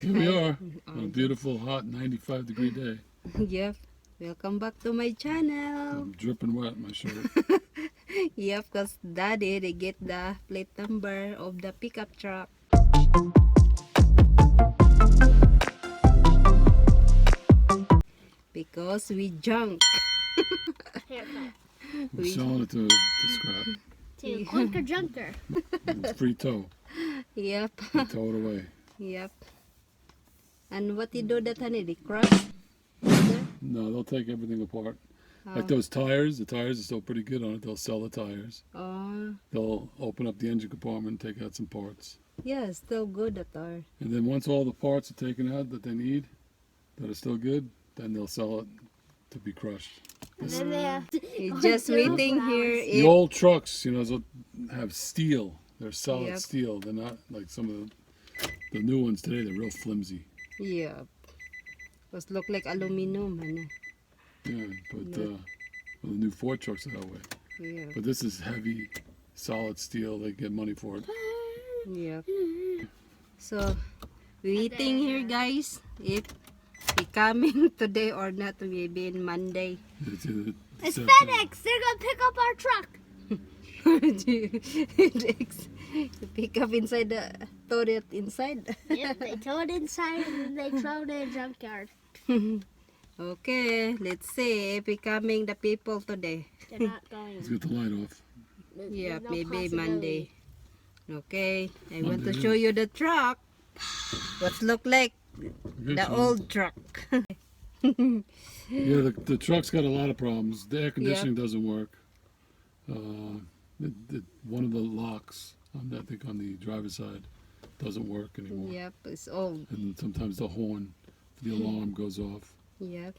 Here we are on a beautiful, hot 95-degree day. Yep. Welcome back to my channel. I'm dripping wet in my shirt. Yep, because daddy, they get the plate number of the pickup truck. Because we junk. Haircut. We're selling it to scrap. To clunker junker. It's free tow. Yep. They tow it away. Yep. And what you do that, honey? They crush? No, they'll take everything apart. Oh. Like those tires, the tires are still pretty good on it. They'll sell the tires. Oh, They'll open up the engine compartment and take out some parts. yeah, still good at all. And then once all the parts are taken out that they need, that are still good, then they'll sell it to be crushed. And then they have You're just waiting here. The old trucks, you know, have steel. They're solid Yep. steel. They're not like some of the new ones today. They're real flimsy. Yep. Just look like aluminum, honey. Yeah, but well, the new Ford trucks are that way. Yeah. But this is heavy, solid steel. They get money for it. Yep. So, waiting here, guys. If he coming today or not, maybe in Monday. It's FedEx. They're gonna pick up our truck. Pick up inside the toilet inside. Yep, they tow it inside and then they throw it in a junkyard. Okay, let's see if he coming the people today. They're not going. Let's get the light off. Yeah, There's no maybe possibility. Monday. Okay, I want to Monday. show you the truck. What look like Okay, the so- old truck. Yeah, the truck's got a lot of problems. The air conditioning doesn't work. One of the locks, I think on the driver's side, doesn't work anymore. Yep, it's old. And sometimes the horn, the alarm goes off. Yep,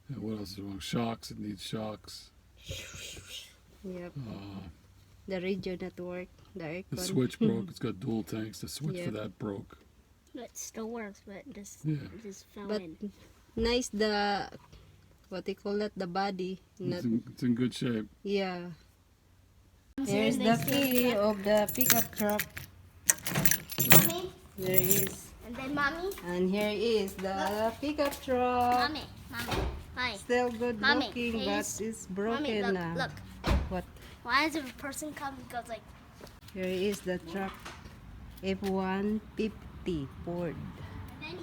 And what else is wrong? Shocks, it needs shocks. yep. Uh, The radio not work. The aircon. the switch broke. It's got dual tanks. The switch for Yep. that broke. It still works, but just Yeah. just fell But in. nice the what they call that, the body. Not It's in good shape. yeah. I'm Here's saying the they key still- of the pickup truck. Mommy, There is. and then mommy, And here is the pickup truck. mommy, hi. Still good Mommy, looking, but please. it's Mommy, broken look, now. look. What? Why is if a person comes and goes like, Here is the truck. F-150 Ford. then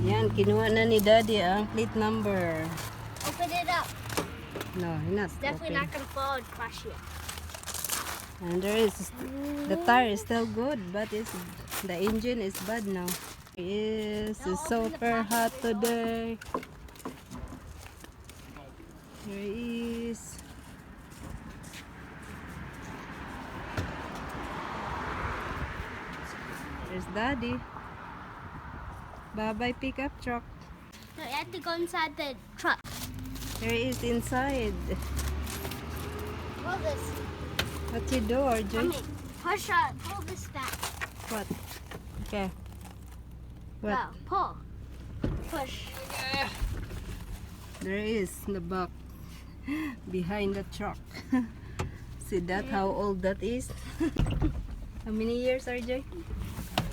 Yan, kinuha na ni Daddy ang plate number. open it up. No, not Definitely open. not gonna fall and crush you. And there is, the tire is still good, but the engine is bad now. It's super hot today. Here is. There's Daddy. Bye-bye pickup truck. No, you have to go inside the truck. Here is inside. Pull this. What you do, RJ? Mommy, pull this back. What? Okay. What? Go, pull. Push. There is the back behind the truck. See that how old that is? How many years, RJ?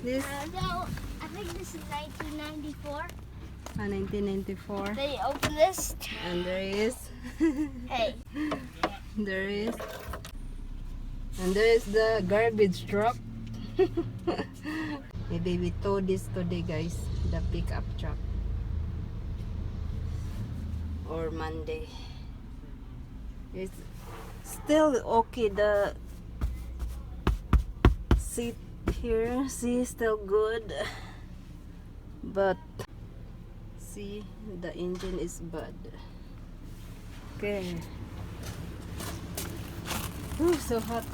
This No, I think this is 1994. 1994. Then you open this. And there is Hey, there is and there is the garbage truck. Maybe we tow this today, guys, the pickup truck, or Monday. It's still okay. The seat here, see, still good, but see, the engine is bad. Okay. Ooh, so hot.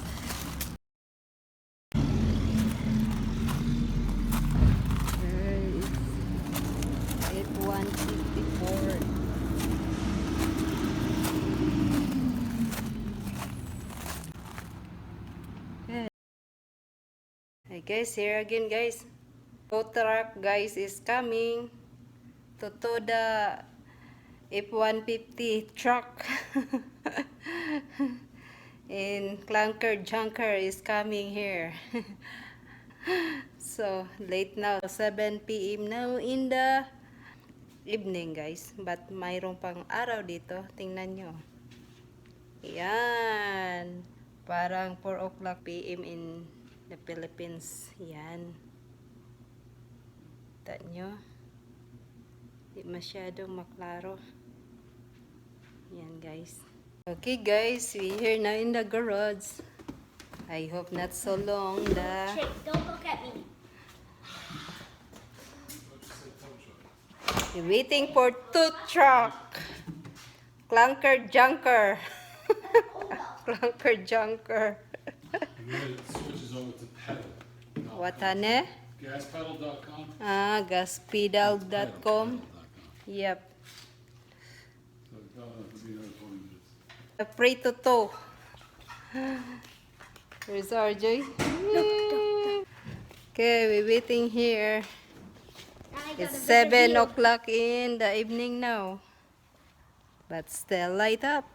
There is F-154. Okay. Hey guys, here again, guys. Tow truck, guys, is coming to tow the F-150 truck. And clunker junker is coming here. So, late now. 7 p.m. now in the evening, guys. But mayroon pang araw dito. Tingnan nyo. Yan. Parang 4 o'clock p.m. in the Philippines. Yan. Kita nyo. Di masyadong maklaro. Yan, guys. Okay, guys. We here now in the garage. I hope not so long. Chick, don't look at me. We're waiting for toot truck. Clunker junker. Clunker junker. And then it switches over to pedal. What ane? Gaspedal.com. Gaspedal.com. Yep. So it'll be another 20 minutes. Pray to toe. Where's RJ? Okay, we're waiting here. It's 7 o'clock in the evening now. But still light up.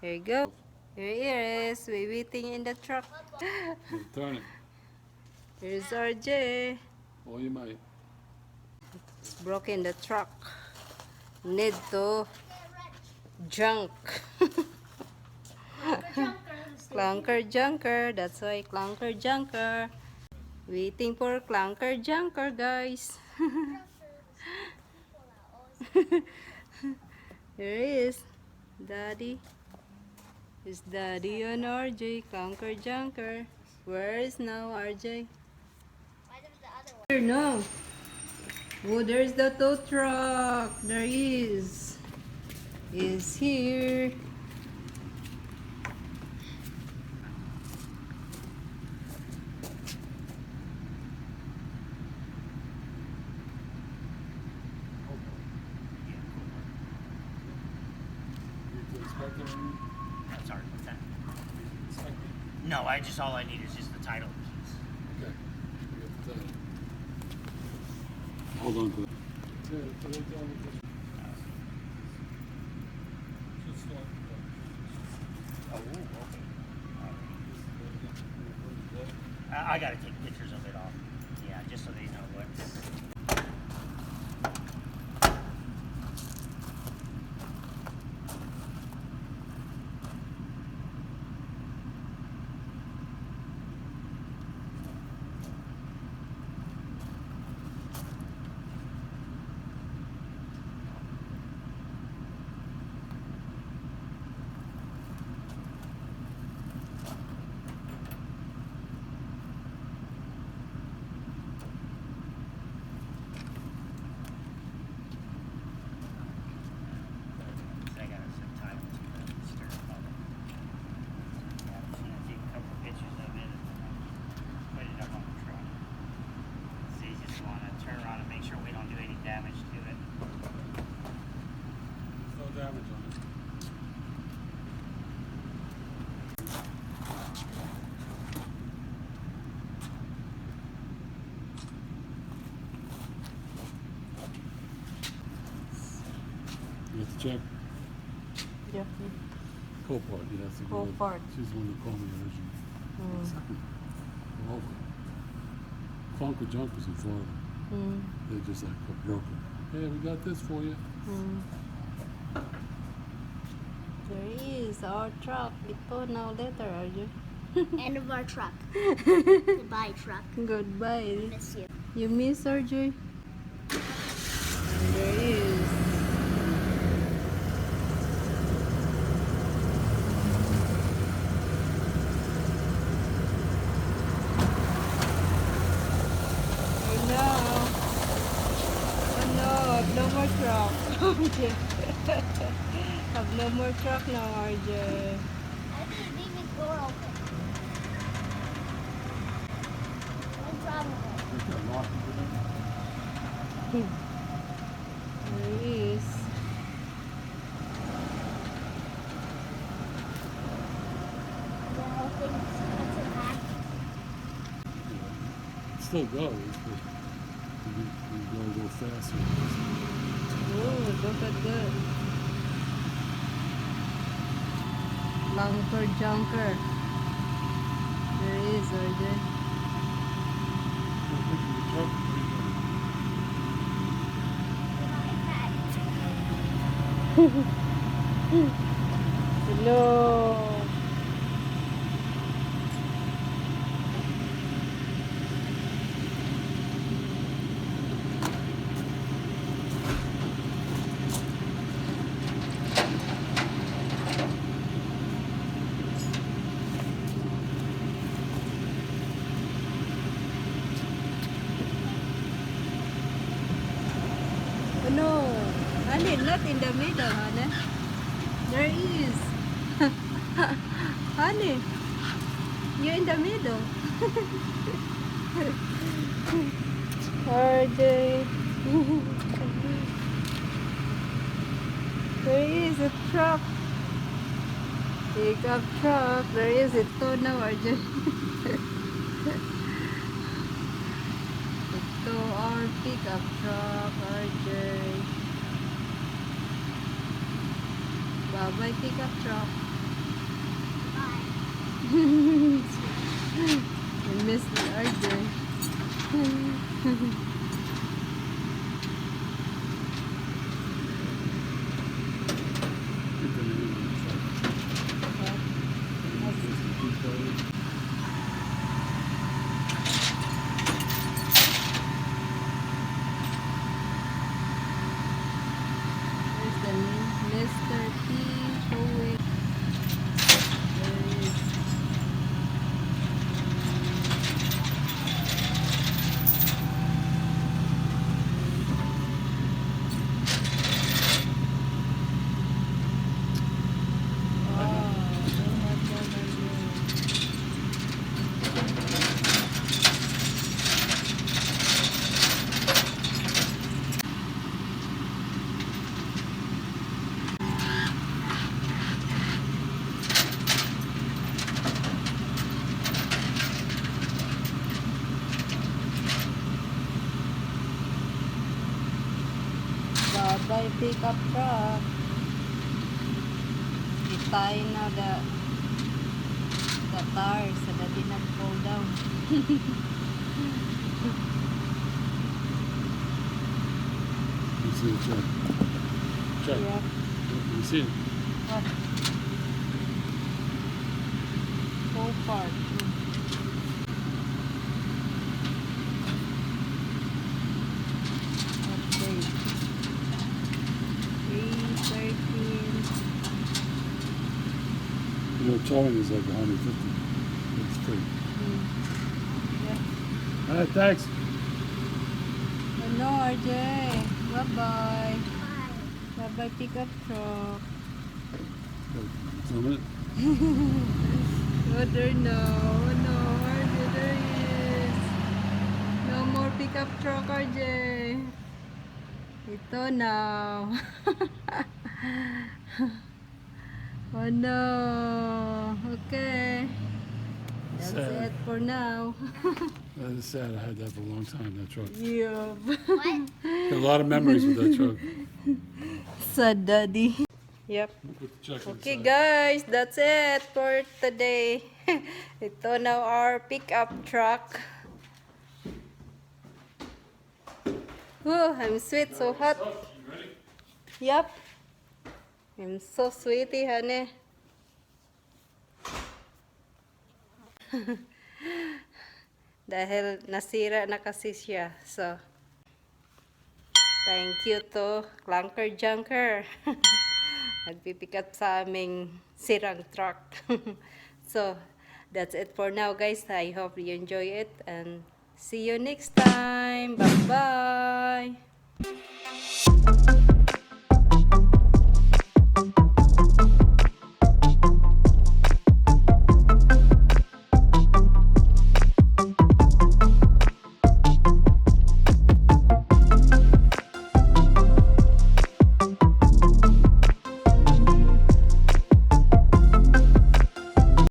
Here you go. Here it is. We're waiting in the truck. Turn it. Here's RJ. All you might. It's broken the truck. Need to junk. Clunker junker. That's why clunker junker. Waiting for clunker junker, guys. Here he is. Daddy. Is Daddy on RJ? Clunker junker. Where is now RJ? Here, no. Oh, there's the tow truck. There he is. Is here. Sorry, what's that? No, all I need is just the title and keys. Okay. You got the title. Hold on to that. Yeah, put it down with this. Just like Oh, okay. I gotta take pictures of it all. Yeah, just so they know what. I gotta set time to the steering column. Yeah, so you take a couple pictures of it and put it up on the truck. So you just wanna turn around and make sure we don't do any damage to it. There's no damage on it. You have to check Yeah. Copart. You have to go. Copart. She's the one that called me originally. Second. Well, Clunker Junkers in Florida. They're just like a broker. Hey, we got this for you. There is our truck. Ito now later, are you? End of our truck. Goodbye, truck. Goodbye. Miss you. You miss RJ? There he is. Oh no. Oh no, I've no more truck. I've no more truck now, RJ. I didn't leave the door open. What's wrong with it? Just got locked. There he is. The whole thing is in back. It still goes, but you go a little faster. Oh, look at that. Clunker junker. There he is, RJ. fixing the truck. Hello. Oh no, honey, not in the middle, honey. There is. Honey, you're in the middle. RJ. There is a truck. Pickup truck. There is it too now, RJ. Ito our pickup truck, RJ. Bye-bye, pickup truck. I miss the RJ. There's the Mr. P. Howick. There is. Bye-bye, pickup truck. Itay na the tires so that did not fall down. You see the truck. Truck. Yeah. You see it? What? Whole part. Update. 313. You know, towing is like 150. It's free. Yeah. All right, thanks. Hello, RJ. Bye-bye. Bye-bye, pickup truck. Film it. Oh, there no. Oh, no, RJ, there is. No more pickup truck, RJ. Ito now. Oh no. Okay. That's Sad. it for now. That is sad. I had that for a long time, that truck. Yeah. Got a lot of memories with that truck. Sad, daddy. Yep. Put the truck Okay, inside. guys, that's it for today. Ito now our pickup truck. Oh, I'm sweet, so hot. You ready? Yep. I'm so sweetie, honey. Dahil nasira na kasi siya. So, thank you to Clunker Junker. Nagpipick up sa aming sirang truck. So, that's it for now, guys. I hope you enjoy it and see you next time. Bye-bye!